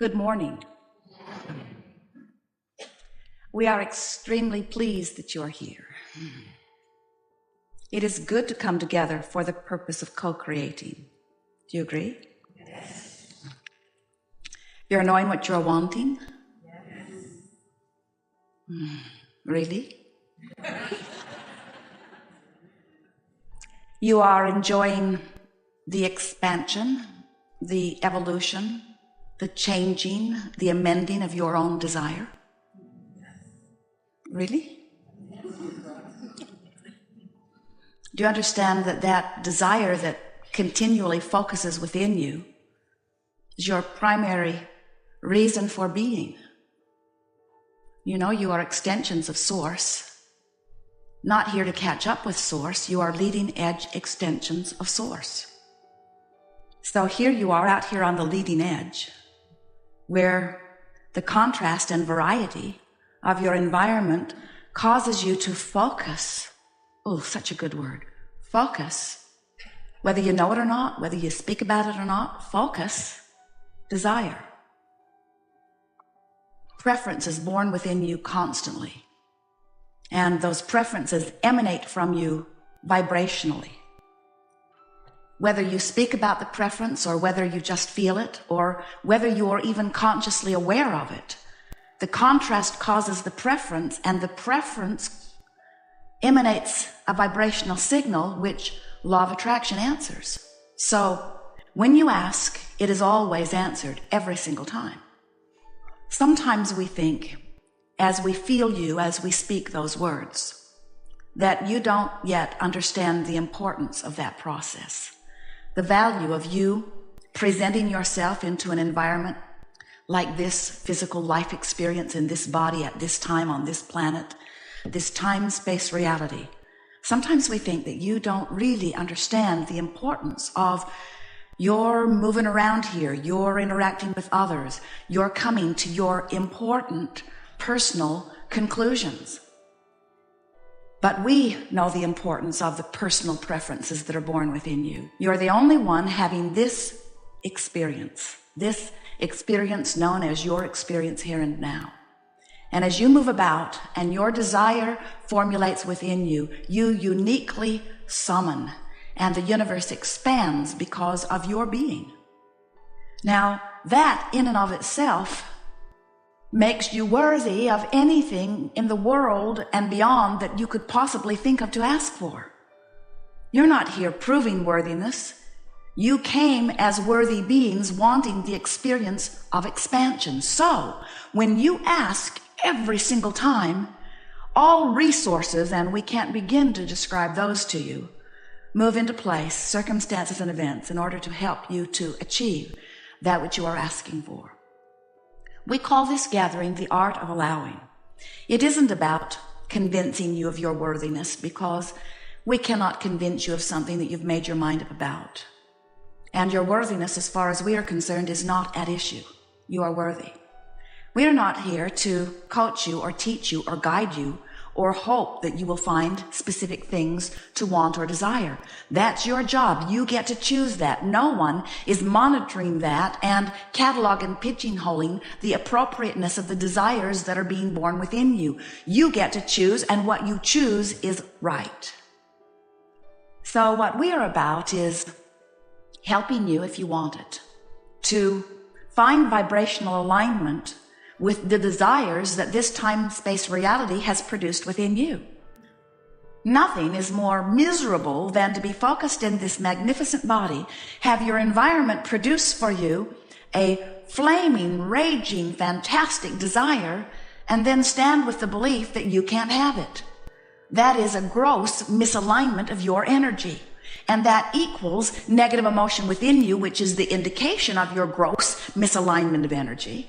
Good morning. We are extremely pleased that you are here. It is good to come together for the purpose of co-creating. Do you agree? Yes. You're knowing what you're wanting? Yes. Really? You are enjoying the expansion, the evolution, the changing, the amending of your own desire? Really? Do you understand that that desire that continually focuses within you is your primary reason for being? You know, you are extensions of Source. Not here to catch up with Source, you are leading edge extensions of Source. So here you are out here on the leading edge, where the contrast and variety of your environment causes you to focus. Oh, such a good word. Focus. Whether you know it or not, whether you speak about it or not, focus, desire. Preference is born within you constantly. And those preferences emanate from you vibrationally. Whether you speak about the preference or whether you just feel it or whether you are even consciously aware of it, the contrast causes the preference, and the preference emanates a vibrational signal which law of attraction answers. So when you ask, it is always answered every single time. Sometimes we think, as we feel you, as we speak those words, that you don't yet understand the importance of that process, the value of you presenting yourself into an environment like this physical life experience in this body at this time on this planet, this time-space reality. Sometimes we think that you don't really understand the importance of your moving around here, your interacting with others, your coming to your important personal conclusions. But we know the importance of the personal preferences that are born within you. You're the only one having this experience known as your experience here and now. And as you move about and your desire formulates within you, you uniquely summon, and the universe expands because of your being. Now, that in and of itself makes you worthy of anything in the world and beyond that you could possibly think of to ask for. You're not here proving worthiness. You came as worthy beings wanting the experience of expansion. So when you ask every single time, all resources, and we can't begin to describe those to you, move into place, circumstances and events, in order to help you to achieve that which you are asking for. We call this gathering the art of allowing. It isn't about convincing you of your worthiness, because we cannot convince you of something that you've made your mind up about. And your worthiness, as far as we are concerned, is not at issue. You are worthy. We are not here to coach you or teach you or guide you or hope that you will find specific things to want or desire. That's your job. You get to choose that. No one is monitoring that and cataloging and pigeonholing the appropriateness of the desires that are being born within you. You get to choose, and what you choose is right. So what we are about is helping you, if you want it, to find vibrational alignment with the desires that this time-space reality has produced within you. Nothing is more miserable than to be focused in this magnificent body, have your environment produce for you a flaming, raging, fantastic desire, and then stand with the belief that you can't have it. That is a gross misalignment of your energy. And that equals negative emotion within you, which is the indication of your gross misalignment of energy.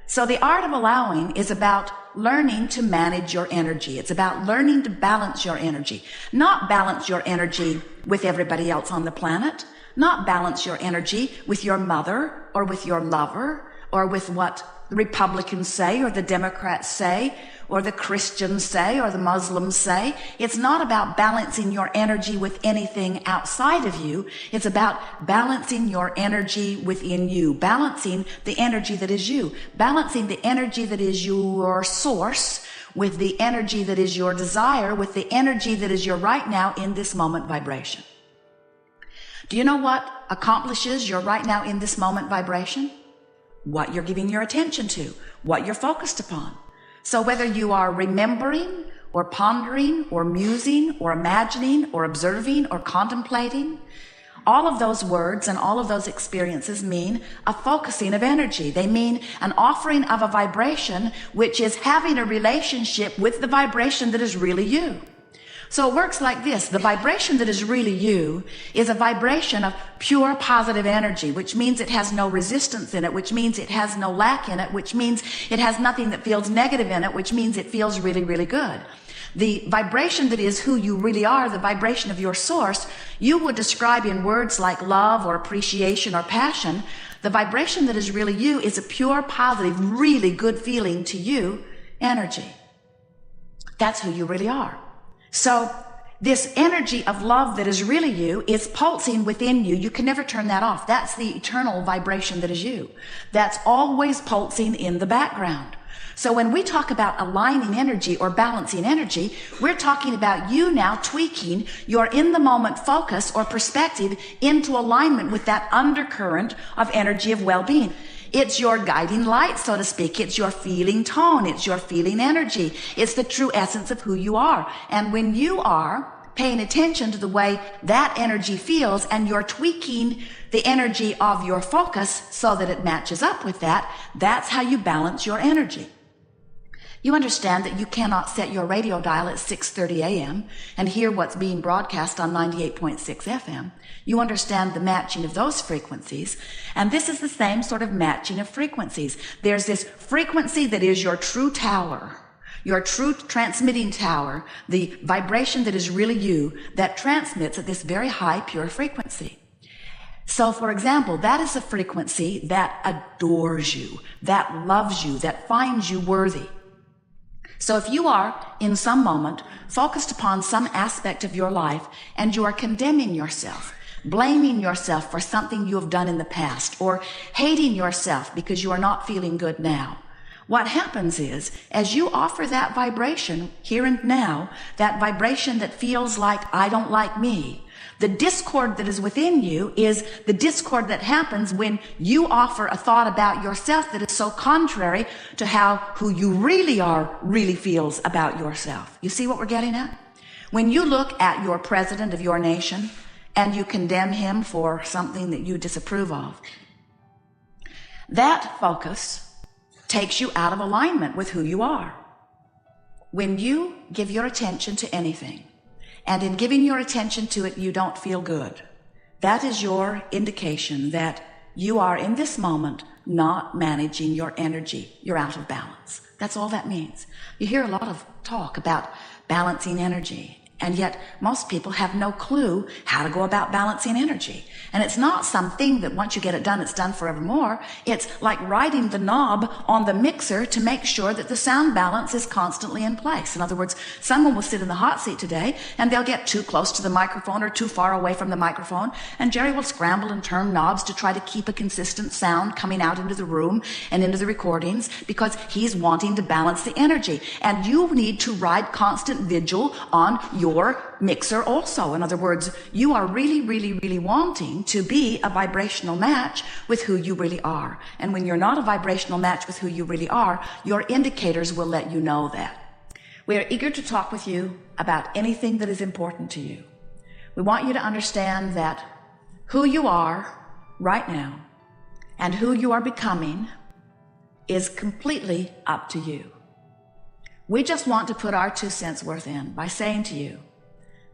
So the art of allowing is about learning to manage your energy. It's about learning to balance your energy. Not balance your energy with everybody else on the planet. Not balance your energy with your mother or with your lover or with what the Republicans say, or the Democrats say, or the Christians say, or the Muslims say. It's not about balancing your energy with anything outside of you. It's about balancing your energy within you, balancing the energy that is you, balancing the energy that is your source with the energy that is your desire, with the energy that is your right now in this moment vibration. Do you know what accomplishes your right now in this moment vibration? What you're giving your attention to, what you're focused upon. So whether you are remembering or pondering or musing or imagining or observing or contemplating, all of those words and all of those experiences mean a focusing of energy. They mean an offering of a vibration, which is having a relationship with the vibration that is really you. So it works like this. The vibration that is really you is a vibration of pure positive energy, which means it has no resistance in it, which means it has no lack in it, which means it has nothing that feels negative in it, which means it feels really, really good. The vibration that is who you really are, the vibration of your source, you would describe in words like love or appreciation or passion. The vibration that is really you is a pure, positive, really good feeling to you energy. That's who you really are. So this energy of love that is really you is pulsing within you. You can never turn that off. That's the eternal vibration that is you. That's always pulsing in the background. So when we talk about aligning energy or balancing energy, we're talking about you now tweaking your in the moment focus or perspective into alignment with that undercurrent of energy of well-being. It's your guiding light, so to speak. It's your feeling tone. It's your feeling energy. It's the true essence of who you are. And when you are paying attention to the way that energy feels and you're tweaking the energy of your focus so that it matches up with that, that's how you balance your energy. You understand that you cannot set your radio dial at 6:30 a.m. and hear what's being broadcast on 98.6 FM. You understand the matching of those frequencies, and this is the same sort of matching of frequencies. There's this frequency that is your true tower, your true transmitting tower, the vibration that is really you, that transmits at this very high, pure frequency. So, for example, that is a frequency that adores you, that loves you, that finds you worthy. So if you are, in some moment, focused upon some aspect of your life and you are condemning yourself, blaming yourself for something you have done in the past, or hating yourself because you are not feeling good now, what happens is, as you offer that vibration here and now, that vibration that feels like, I don't like me, the discord that is within you is the discord that happens when you offer a thought about yourself that is so contrary to how who you really are really feels about yourself. You see what we're getting at? When you look at your president of your nation and you condemn him for something that you disapprove of, that focus takes you out of alignment with who you are. When you give your attention to anything, and in giving your attention to it, you don't feel good, that is your indication that you are in this moment not managing your energy. You're out of balance. That's all that means. You hear a lot of talk about balancing energy, and yet most people have no clue how to go about balancing energy. And it's not something that once you get it done, it's done forevermore. It's like riding the knob on the mixer to make sure that the sound balance is constantly in place. In other words, someone will sit in the hot seat today and they'll get too close to the microphone or too far away from the microphone, and Jerry will scramble and turn knobs to try to keep a consistent sound coming out into the room and into the recordings because he's wanting to balance the energy. And you need to ride constant vigil on your mixer also. In other words, you are really, really, really wanting to be a vibrational match with who you really are. And when you're not a vibrational match with who you really are, your indicators will let you know that. We are eager to talk with you about anything that is important to you. We want you to understand that who you are right now and who you are becoming is completely up to you. We just want to put our 2 cents worth in by saying to you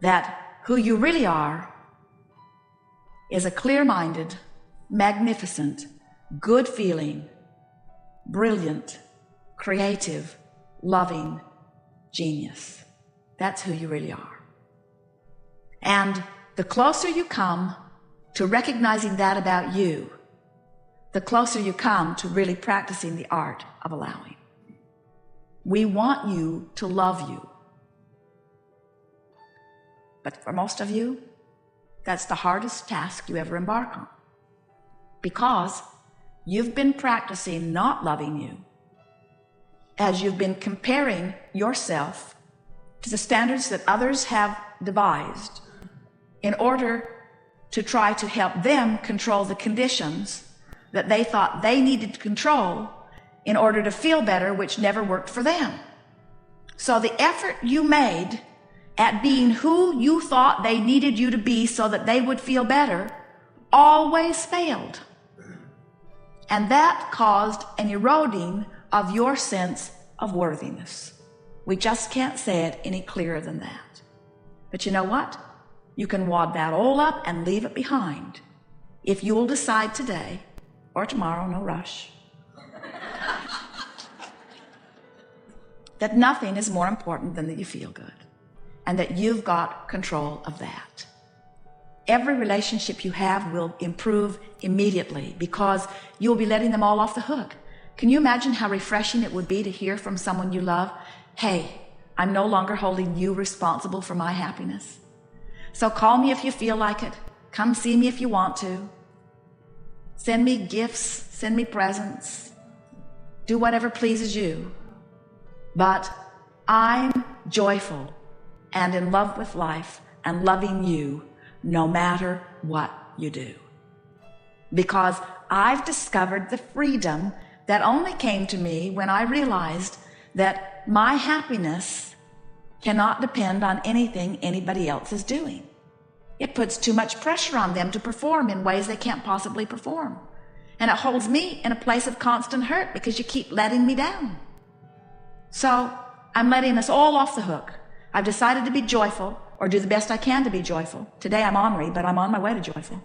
that who you really are is a clear-minded, magnificent, good-feeling, brilliant, creative, loving genius. That's who you really are. And the closer you come to recognizing that about you, the closer you come to really practicing the art of allowing. We want you to love you. But for most of you, that's the hardest task you ever embark on, because you've been practicing not loving you as you've been comparing yourself to the standards that others have devised in order to try to help them control the conditions that they thought they needed to control in order to feel better, which never worked for them. So the effort you made at being who you thought they needed you to be so that they would feel better always failed. And that caused an eroding of your sense of worthiness. We just can't say it any clearer than that. But you know what? You can wad that all up and leave it behind if you will decide today or tomorrow, no rush, that nothing is more important than that you feel good and that you've got control of that. Every relationship you have will improve immediately because you'll be letting them all off the hook. Can you imagine how refreshing it would be to hear from someone you love, hey, I'm no longer holding you responsible for my happiness. So call me if you feel like it. Come see me if you want to. Send me gifts, send me presents. Do whatever pleases you. But I'm joyful and in love with life and loving you no matter what you do. Because I've discovered the freedom that only came to me when I realized that my happiness cannot depend on anything anybody else is doing. It puts too much pressure on them to perform in ways they can't possibly perform. And it holds me in a place of constant hurt because you keep letting me down. So I'm letting us all off the hook. I've decided to be joyful, or do the best I can to be joyful. Today I'm ornery, but I'm on my way to joyful.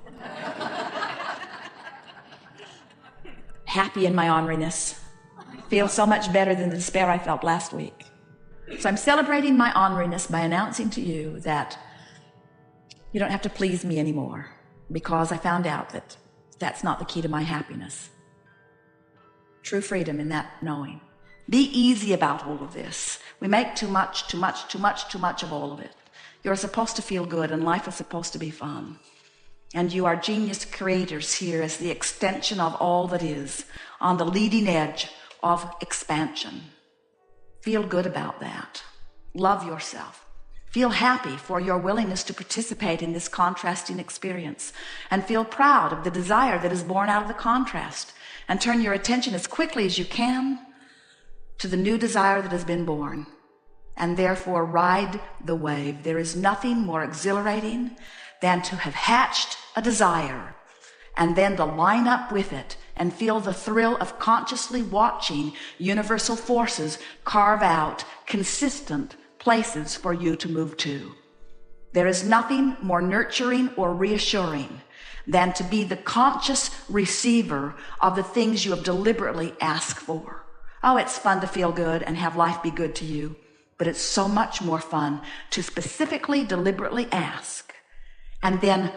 Happy in my orneriness. Feel so much better than the despair I felt last week. So I'm celebrating my orneriness by announcing to you that you don't have to please me anymore, because I found out that that's not the key to my happiness. True freedom in that knowing. Be easy about all of this. We make too much of all of it. You're supposed to feel good, and life is supposed to be fun. And you are genius creators here as the extension of all that is, on the leading edge of expansion. Feel good about that. Love yourself. Feel happy for your willingness to participate in this contrasting experience, and feel proud of the desire that is born out of the contrast, and turn your attention as quickly as you can to the new desire that has been born, and therefore ride the wave. There is nothing more exhilarating than to have hatched a desire and then to line up with it and feel the thrill of consciously watching universal forces carve out consistent places for you to move to. There is nothing more nurturing or reassuring than to be the conscious receiver of the things you have deliberately asked for. Oh, it's fun to feel good and have life be good to you, but it's so much more fun to specifically, deliberately ask, and then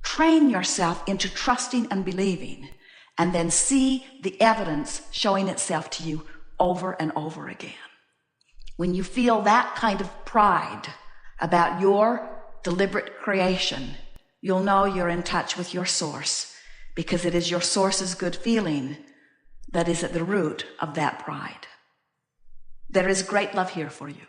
train yourself into trusting and believing, and then see the evidence showing itself to you over and over again. When you feel that kind of pride about your deliberate creation, you'll know you're in touch with your source, because it is your source's good feeling that is at the root of that pride. There is great love here for you.